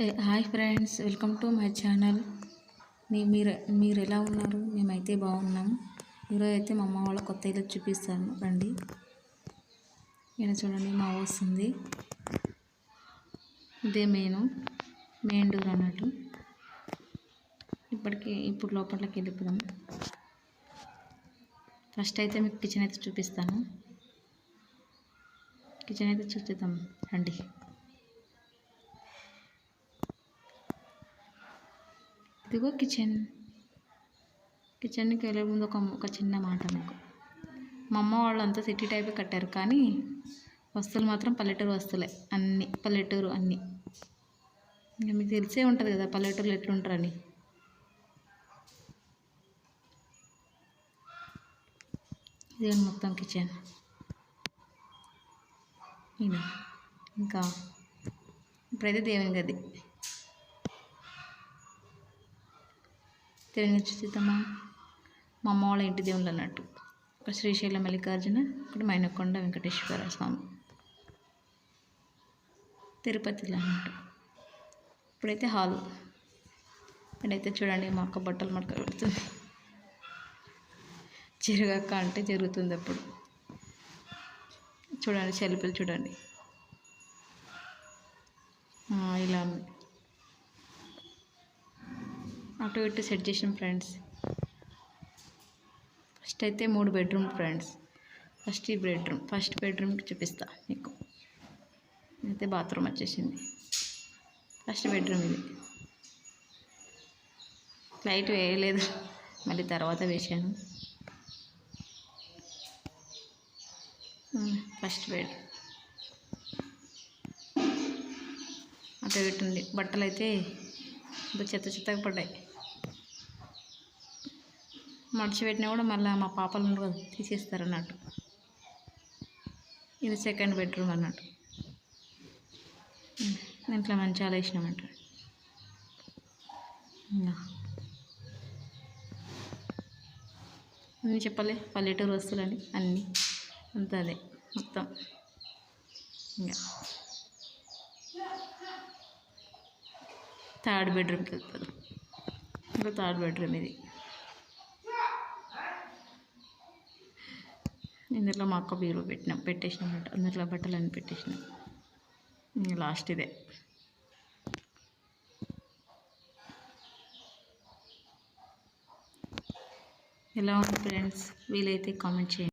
Hi friends, welcome to my channel. మీరు ఎలా ఉన్నారు? మేమైతే బాగున్నాం. ఈరోజు అయితే మా అమ్మ వాళ్ళ కొత్త ఇల్లు చూపిస్తాను రండి. ఇలా చూడండి, మా వస్తుంది. ఇదే మెయిన్ డోర్ అన్నట్టు. ఇప్పుడు లోపలికి వెళ్ళిపోదాం. ఫస్ట్ అయితే మీకు కిచెన్ అయితే చూపిస్తాను. కిచెన్ అయితే చూపిద్దాం రండి. ఇదిగో కిచెన్కి వెళ్ళే ముందు ఒక చిన్న మాట మీకు. మా అమ్మ వాళ్ళంతా సిటీ టైపే కట్టారు, కానీ వస్తువులు మాత్రం పల్లెటూరు వస్తువులే. అన్నీ పల్లెటూరు అన్నీ. ఇంకా మీకు తెలిసే ఉంటుంది కదా పల్లెటూరులో ఎట్లుంటారని. ఇది మొత్తం కిచెన్. ఇంకా ఇప్పుడైతే దేవుని గది. తిరిగి చూద్దామా. మా అమ్మ వాళ్ళ ఇంటి దేవుళ్ళు అన్నట్టు. ఒక శ్రీశైలం మల్లికార్జున, ఒకటి మైనకొండ వెంకటేశ్వర స్వామి, తిరుపతిలో అన్నట్టు. ఇప్పుడైతే హాల్. ఇప్పుడైతే చూడండి, మా అక్క బట్టలు మడక పెడుతుంది. జరగక్క అంటే జరుగుతుంది అప్పుడు. చూడండి సెల్ఫీలు చూడండి, ఇలా అటు ఇటు సెట్ చేసాం ఫ్రెండ్స్. ఫస్ట్ అయితే 3 బెడ్రూమ్ ఫ్రెండ్స్. ఫస్ట్ బెడ్రూమ్కి చూపిస్తా మీకు. అయితే బాత్రూమ్ వచ్చేసింది. ఫస్ట్ బెడ్రూమ్ ఇది. లైట్ వేయలేదు, మళ్ళీ తర్వాత వేసాను. First bed. అటు ఇటు ఉంది. బట్టలు అయితే చెత్తగా పడ్డాయి. మడిచిపెట్టినా కూడా మళ్ళీ మా పాపలు తీసేస్తారు అన్నట్టు. ఇది సెకండ్ బెడ్రూమ్ అన్నట్టు. ఇంట్లో మంచాలు వేసినామంట. అన్నీ చెప్పలే, పల్లెటూరు వస్తువులని అన్నీ అంతా అదే మొత్తం. ఇంకా థర్డ్ బెడ్రూమ్కి వెళ్తుంది. ఇంకా థర్డ్ బెడ్రూమ్ ఇది. ఇందులో మా అక్క బీరువా పెట్టేసినామంట. అందులో బట్టలు అన్నీ పెట్టేసినాం. ఇంకా లాస్ట్ ఇదే. ఎలా ఉంది ఫ్రెండ్స్? వీలైతే కామెంట్ చేయండి.